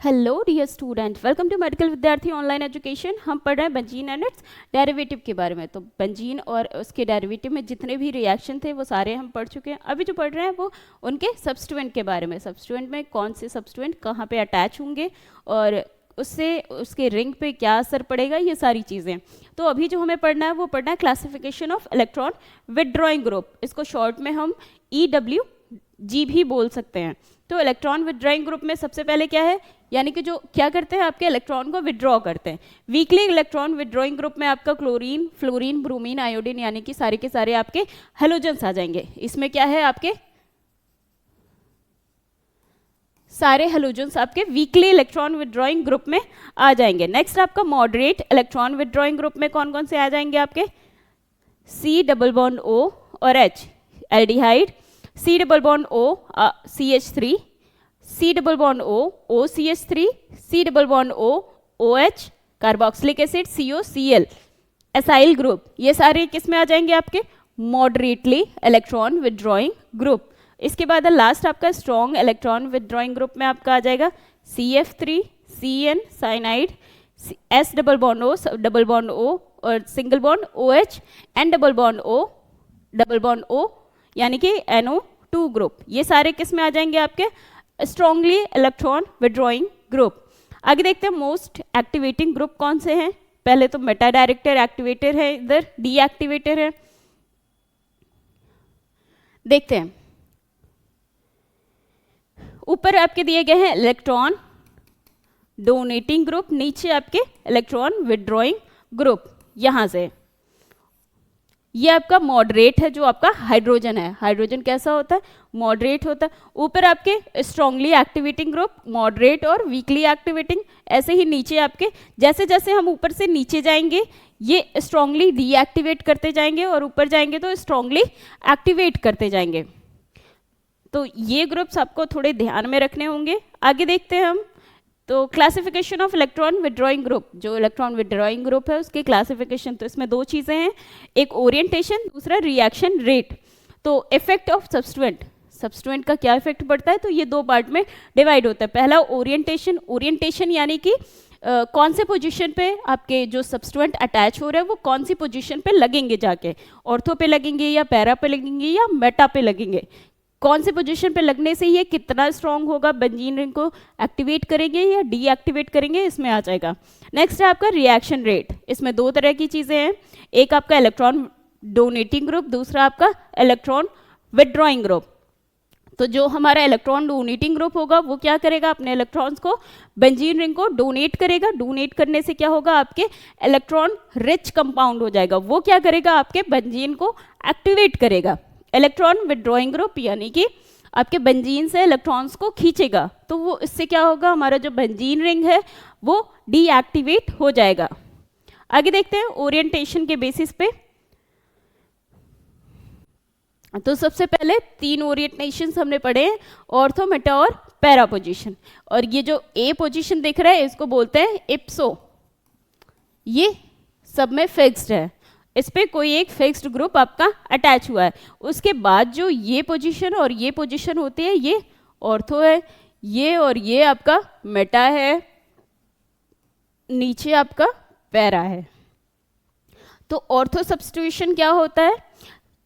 Hello dear student, welcome to medical Vidyarthi online education. हम पढ़ रहे हैं बेंजीन एंड इट्स डेरिवेटिव के बारे में। तो बेंजीन और उसके डेरिवेटिव में जितने भी रिएक्शन थे वो सारे हम पढ़ चुके हैं। अभी जो पढ़ रहे हैं वो उनके सब्स्टिट्यूएंट के बारे में। सब्स्टिट्यूएंट में कौन से सब्स्टिट्यूएंट कहाँ पे अटैच होंगे और उससे उसके रिंग पे क्या असर पड़ेगा, ये सारी चीज़ें। तो अभी जो हमें पढ़ना है वो पढ़ना है classification of electron withdrawing group. इसको शॉर्ट में हम EWG भी बोल सकते हैं। तो इलेक्ट्रॉन विथड्रॉइंग ग्रुप में सबसे पहले क्या है, यानी कि जो क्या करते हैं आपके इलेक्ट्रॉन को विथड्रॉ करते हैं। वीकली इलेक्ट्रॉन विथड्रॉइंग ग्रुप में आपका क्लोरीन, फ्लोरीन, ब्रोमीन, आयोडीन यानी कि सारे के सारे आपके हेलोजेंस आ जाएंगे। इसमें क्या है, आपके सारे हेलोजेंस आपके वीकली इलेक्ट्रॉन विथड्रॉइंग ग्रुप में आ जाएंगे। नेक्स्ट आपका मॉडरेट इलेक्ट्रॉन विथड्रॉइंग ग्रुप में कौन कौन से आ जाएंगे आपके C डबल बॉन्ड O और H aldehyde, C double bond O CH3, C double bond O OCH3, C double bond O OH carboxylic acid COCl acyl group. ये सारे किस में आ जाएंगे आपके मॉडरेटली इलेक्ट्रॉन विथड्रॉइंग ग्रुप। इसके बाद लास्ट आपका स्ट्रॉन्ग इलेक्ट्रॉन विथड्रॉइंग ग्रुप में आपका आ जाएगा CF3 CN cyanide, S double bond O double bond O और single bond OH, N double bond O double bond O यानी कि NO2 ग्रुप। ये सारे किस में आ जाएंगे आपके स्ट्रॉन्गली इलेक्ट्रॉन विथड्रॉइंग ग्रुप। आगे देखते हैं मोस्ट एक्टिवेटिंग ग्रुप कौन से हैं। पहले तो मेटा डायरेक्टर एक्टिवेटर है, इधर डीएक्टिवेटर है। देखते हैं, ऊपर आपके दिए गए हैं इलेक्ट्रॉन डोनेटिंग ग्रुप, नीचे आपके इलेक्ट्रॉन विथड्रॉइंग ग्रुप। यहां से ये आपका मॉडरेट है, जो आपका हाइड्रोजन है। हाइड्रोजन कैसा होता है, मॉडरेट होता है। ऊपर आपके स्ट्रांगली एक्टिवेटिंग ग्रुप, मॉडरेट और वीकली एक्टिवेटिंग। ऐसे ही नीचे आपके जैसे जैसे हम ऊपर से नीचे जाएंगे ये स्ट्रांगली डीएक्टिवेट करते जाएंगे और ऊपर जाएंगे तो स्ट्रांगली एक्टिवेट करते जाएंगे। तो ये ग्रुप्स आपको थोड़े ध्यान में रखने होंगे। आगे देखते हैं हम, तो classification of electron withdrawing group. जो इलेक्ट्रॉन विथड्रॉइंग ग्रुप है उसके क्लासिफिकेशन, तो इसमें दो चीज़ें हैं, एक ओरिएंटेशन, दूसरा रिएक्शन रेट। तो इफेक्ट ऑफ सब्स्टिट्यूएंट, सब्स्टिट्यूएंट का क्या इफेक्ट पड़ता है, तो ये दो पार्ट में डिवाइड होता है। पहला ओरिएंटेशन, ओरिएंटेशन यानी कि कौन से पोजीशन पे आपके जो सब्स्टिट्यूएंट अटैच हो रहे हैं वो कौन सी पोजीशन पे लगेंगे, जाके ऑर्थो पे लगेंगे या पैरा पे लगेंगे या मेटा पे लगेंगे। कौन से पोजीशन पे लगने से ये कितना स्ट्रॉन्ग होगा, बेंजीन रिंग को एक्टिवेट करेंगे या डीएक्टिवेट करेंगे, इसमें आ जाएगा। नेक्स्ट है आपका रिएक्शन रेट। इसमें दो तरह की चीज़ें हैं, एक आपका इलेक्ट्रॉन डोनेटिंग ग्रुप, दूसरा आपका इलेक्ट्रॉन विथड्रॉइंग ग्रुप। तो जो हमारा इलेक्ट्रॉन डोनेटिंग ग्रुप होगा वो क्या करेगा, अपने इलेक्ट्रॉन्स को बेंजीन रिंग को डोनेट करेगा। डोनेट करने से क्या होगा, आपके इलेक्ट्रॉन रिच कंपाउंड हो जाएगा। वो क्या करेगा, आपके बेंजीन को एक्टिवेट करेगा। इलेक्ट्रॉन विथड्रॉइंग ग्रुप यानी कि आपके बेंजीन से इलेक्ट्रॉन्स को खींचेगा, तो वो इससे क्या होगा, हमारा जो बेंजीन रिंग है वो डीएक्टिवेट हो जाएगा। आगे देखते हैं ओरिएंटेशन के बेसिस पे। तो सबसे पहले तीन ओरिएंटेशन हमने पढ़े हैं, ऑर्थो, मेटा और पैरा पोजीशन। और ये जो ए पोजीशन दिख रहा है इसको बोलते हैं इप्सो। ये सब में फिक्स्ड है, इस पे कोई एक फिक्स्ड ग्रुप आपका अटैच हुआ है। उसके बाद जो ये पोजीशन और ये पोजीशन होती है ये ऑर्थो है, ये और ये आपका मेटा है, नीचे आपका पैरा है। तो ऑर्थो सब्स्टिट्यूशन क्या होता है,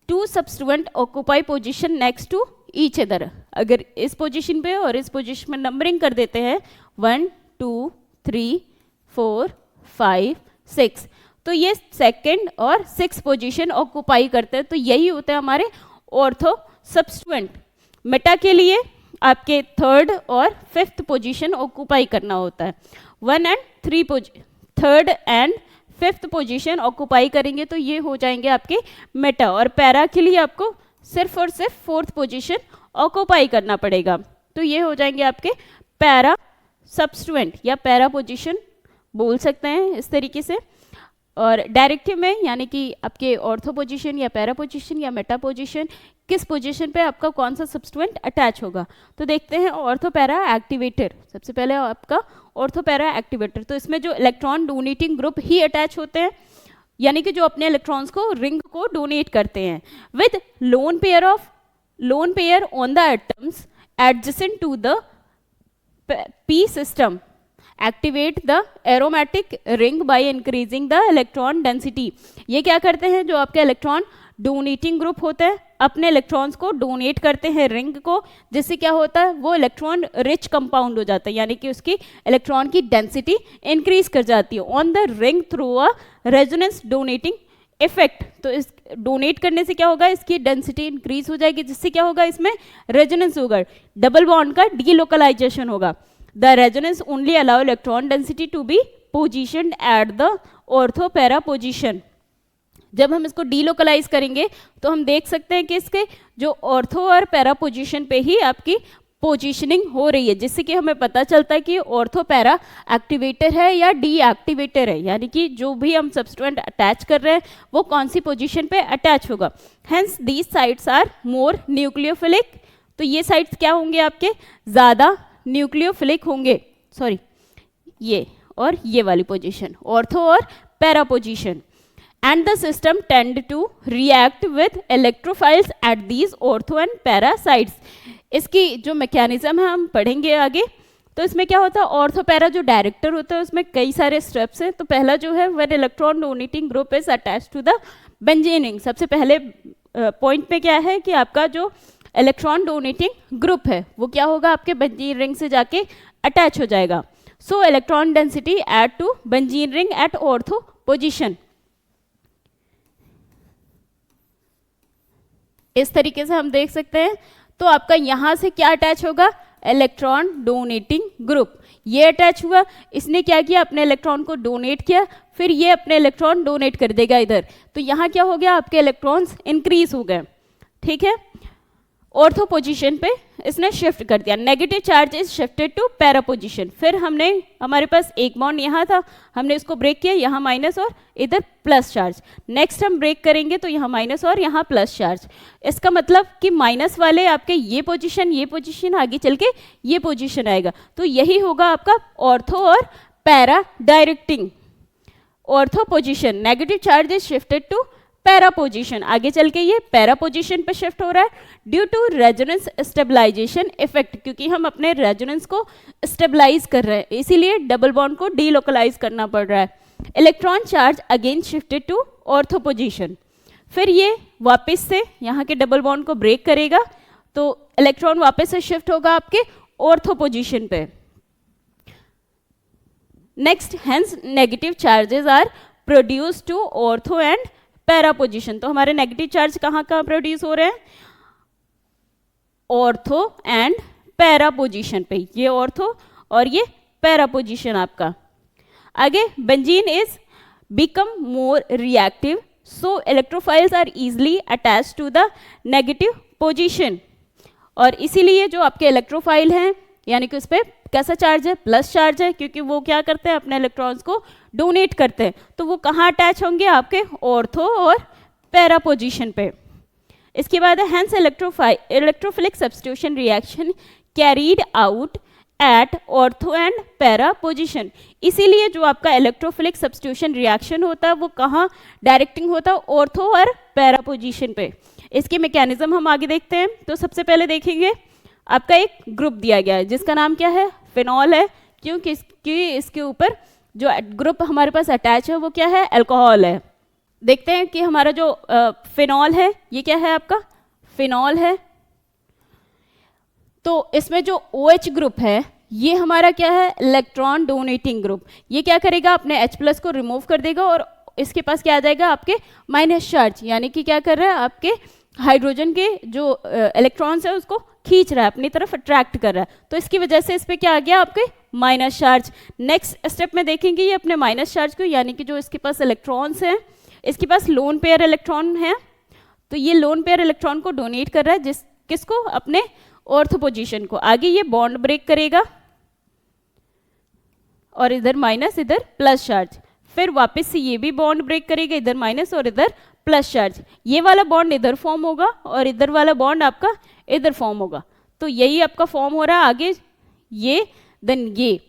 two substituent occupy position next to each other. अगर इस पोजीशन पे और इस पोजीशन में नंबरिंग कर देते हैं 1 2 3 4 5 6, तो ये सेकंड और 6 पोजीशन ऑक्यूपाई करते हैं। तो यही होते हैं हमारे ऑर्थो सब्स्टिट्यूएंट। मेटा के लिए आपके थर्ड और फिफ्थ पोजीशन ऑक्यूपाई करना होता है। 1 and 3 third and fifth position occupy करेंगे तो ये हो जाएंगे आपके मेटा। और पैरा के लिए आपको सिर्फ और सिर्फ फोर्थ पोजीशन ऑक्यूपाई करना पड़ेगा, तो ये हो जाएंगे आपके पैरा सब्स्टिट्यूएंट या पैरा पोजीशन बोल सकते हैं इस तरीके से। और डायरेक्टिव में यानी कि आपके ऑर्थो पोजीशन या पैरा पोजीशन या मेटा पोजीशन, किस पोजीशन पे आपका कौन सा सब्स्टिट्यूएंट अटैच होगा। तो देखते हैं ऑर्थो पैरा एक्टिवेटर। सबसे पहले आपका ऑर्थो पैरा एक्टिवेटर, तो इसमें जो इलेक्ट्रॉन डोनेटिंग ग्रुप ही अटैच होते हैं, यानी कि जो अपने इलेक्ट्रॉन्स को रिंग को डोनेट करते हैं, with lone pair on the atoms adjacent to the P system activate the aromatic ring by increasing the electron density. ये क्या करते हैं, जो आपके इलेक्ट्रॉन डोनेटिंग ग्रुप होते हैं अपने इलेक्ट्रॉन्स को डोनेट करते हैं रिंग को, जिससे क्या होता है वो इलेक्ट्रॉन रिच कंपाउंड हो जाता है, यानी कि उसकी इलेक्ट्रॉन की डेंसिटी इंक्रीज कर जाती है on the ring through a resonance donating effect. तो इस डोनेट करने से क्या होगा, इसकी डेंसिटी इंक्रीज हो जाएगी, जिससे क्या होगा इसमें रेजोनेंस होगा, डबल बॉन्ड का डीलोकलाइजेशन होगा। The resonance only allow electron density to be positioned at the ortho para position. जब हम इसको डीलोकलाइज करेंगे तो हम देख सकते हैं कि इसके जो ऑर्थो और पैरा पोजीशन पे ही आपकी पोजीशनिंग हो रही है, जिससे कि हमें पता चलता है कि ऑर्थो पैरा एक्टिवेटर है या डीएक्टिवेटर है, यानी कि जो भी हम सब्सटेंट अटैच कर रहे हैं वो कौन सी पोजीशन पे अटैच होगा। Hence these sites are more nucleophilic. तो ये साइट्स क्या होंगे, आपके ज़्यादा न्यूक्लियोफिलिक होंगे, सॉरी ये और ये वाली पोजीशन ऑर्थो और para position. And the system tend to react with electrophiles at these ortho and para sites। इसकी जो मैकेनिज्म है हम पढ़ेंगे आगे। तो इसमें क्या होता है, ऑर्थो पैरा जो डायरेक्टर होता है उसमें कई सारे स्टेप्स हैं। तो पहला जो है when electron donating group is attach to the benzene ring. सबसे पहले पॉइंट पे क्या है कि आपका जो इलेक्ट्रॉन डोनेटिंग ग्रुप है वो क्या होगा, आपके बेंजीन रिंग से जाके अटैच हो जाएगा। So electron density add to benzene ring at ortho position. इस तरीके से हम देख सकते हैं। तो आपका यहां से क्या अटैच होगा, इलेक्ट्रॉन डोनेटिंग ग्रुप। ये अटैच हुआ, इसने क्या किया, अपने इलेक्ट्रॉन को डोनेट किया, फिर ये अपने इलेक्ट्रॉन डोनेट कर देगा इधर। तो यहाँ क्या हो गया, आपके इलेक्ट्रॉन्स इंक्रीज हो गए, ठीक है। ऑर्थो पोजीशन पे इसने शिफ्ट कर दिया, negative charge is shifted to para position. फिर हमने, हमारे पास एक बॉन्ड यहाँ था, हमने इसको ब्रेक किया, यहाँ माइनस और इधर प्लस चार्ज। नेक्स्ट हम ब्रेक करेंगे तो यहाँ माइनस और यहाँ प्लस चार्ज। इसका मतलब कि माइनस वाले आपके ये पोजीशन आगे चल के ये पोजीशन आएगा। तो यही होगा आपका ऑर्थो और para directing. Ortho position negative charge is shifted to para position, आगे चल के ये पैरा पोजीशन पे शिफ्ट हो रहा है due to resonance stabilisation effect, क्योंकि हम अपने रेजोनेंस को स्टेबलाइज कर रहे हैं, इसीलिए डबल बॉन्ड को डीलोकलाइज करना पड़ रहा है। Electron charge again shifted to ortho position. फिर ये वापस से यहाँ के डबल बॉन्ड को ब्रेक करेगा, तो इलेक्ट्रॉन वापस से शिफ्ट होगा आपके ऑर्थो पोजीशन पे। Next, hence negative charges are produce to ortho and para position. तो हमारे नेगेटिव चार्ज कहाँ कहाँ प्रोड्यूस हो रहे हैं, ऑर्थो एंड पैरा पोजीशन पे, ये ऑर्थो और ये पैरा पोजीशन आपका। आगे, benzene is become more reactive, so electrophiles are easily attach to the negative position. और इसीलिए जो आपके इलेक्ट्रोफाइल हैं, यानी कि उस पर कैसा चार्ज है, प्लस चार्ज है, क्योंकि वो क्या करते हैं, अपने इलेक्ट्रॉन्स को डोनेट करते हैं। तो वो कहाँ अटैच होंगे, आपके ऑर्थो और पैरा पोजीशन पे। इसके बाद है hence electrophilic substitution reaction carried out at ortho and para position. इसीलिए जो आपका इलेक्ट्रोफिलिक सब्स्टिट्यूशन रिएक्शन होता है वो कहाँ डायरेक्टिंग होता है, ऑर्थो और पैरा पोजीशन पे। इसके मैकेनिज्म हम आगे देखते हैं। तो सबसे पहले देखेंगे, आपका एक ग्रुप दिया गया है जिसका नाम क्या है, फिनॉल है, क्योंकि इसके ऊपर जो ग्रुप हमारे पास अटैच है वो क्या है, अल्कोहल है। देखते हैं कि हमारा जो फिनॉल है ये क्या है, आपका फिनॉल है। तो इसमें जो OH ग्रुप है ये हमारा क्या है, इलेक्ट्रॉन डोनेटिंग ग्रुप। ये क्या करेगा, अपने H+ को रिमूव कर देगा और इसके पास क्या आ जाएगा, आपके माइनस चार्ज, यानी कि क्या कर रहा है, आपके हाइड्रोजन के जो इलेक्ट्रॉन्स है उसको खींच रहा है, अपनी तरफ अट्रैक्ट कर रहा है। तो इसकी वजह से इस पर क्या आ गया, आपके माइनस चार्ज। नेक्स्ट स्टेप में देखेंगे ये अपने माइनस चार्ज को, यानी कि जो इसके पास इलेक्ट्रॉन्स हैं, इसके पास लोन पेयर इलेक्ट्रॉन है, तो ये लोन पेयर इलेक्ट्रॉन को डोनेट कर रहा है, किसको, अपने ऑर्थो पोजीशन को। आगे ये बॉन्ड ब्रेक करेगा और इधर माइनस इधर प्लस चार्ज, फिर वापस से ये भी बॉन्ड ब्रेक करेगा, इधर माइनस और इधर प्लस चार्ज। ये वाला बॉन्ड इधर फॉर्म होगा और इधर वाला बॉन्ड आपका इधर फॉर्म होगा। तो यही आपका फॉर्म हो रहा है। आगे ये, देन ये,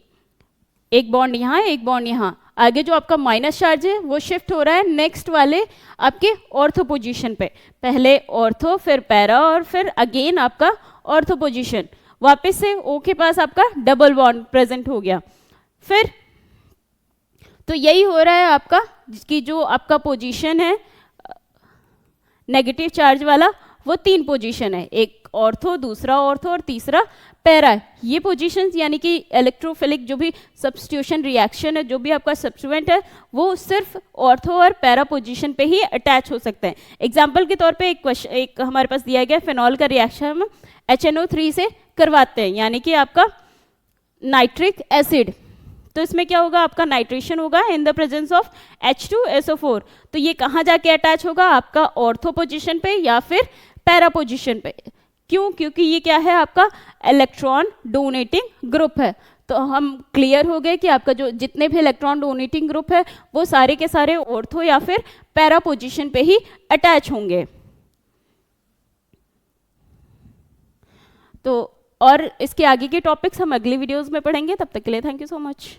एक बॉन्ड यहाँ, एक बॉन्ड यहाँ। आगे जो आपका माइनस चार्ज है वो शिफ्ट हो रहा है नेक्स्ट वाले आपके ऑर्थो पोजीशन पे। पहले ऑर्थो, फिर पैरा और फिर अगेन आपका ऑर्थो पोजीशन। वापस से O के पास आपका डबल बॉन्ड प्रेजेंट हो गया। फिर तो यही हो रहा है आपका कि जो आपका पोजीशन है नेगेटिव चार्ज वाला, वो 3 पोजीशन है, एक ऑर्थो, दूसरा ऑर्थो और तीसरा पैरा। ये पोजीशंस यानी कि इलेक्ट्रोफिलिक जो भी सब्स्टिट्यूशन रिएक्शन है, जो भी आपका सब्स्टिट्यूएंट है, वो सिर्फ ऑर्थो और पैरा पोजीशन पे ही अटैच हो सकते हैं। एग्जांपल के तौर पे एक हमारे पास दिया गया फिनॉल का रिएक्शन हम HNO3 से करवाते हैं, यानी कि आपका नाइट्रिक एसिड, तो इसमें क्या होगा, आपका नाइट्रेशन होगा in the presence of H2SO4। तो ये कहाँ जाके अटैच होगा, आपका ऑर्थो पोजीशन पे या फिर पैरा पोजीशन पे। क्यों? क्योंकि ये क्या है, आपका इलेक्ट्रॉन डोनेटिंग ग्रुप है। तो हम क्लियर हो गए कि आपका जो जितने भी इलेक्ट्रॉन डोनेटिंग ग्रुप है वो सारे के सारे ऑर्थो या फिर पैरा पोजीशन पे ही अटैच होंगे। तो और इसके आगे के टॉपिक्स हम अगली वीडियोस में पढ़ेंगे। तब तक के लिए थैंक यू सो मच।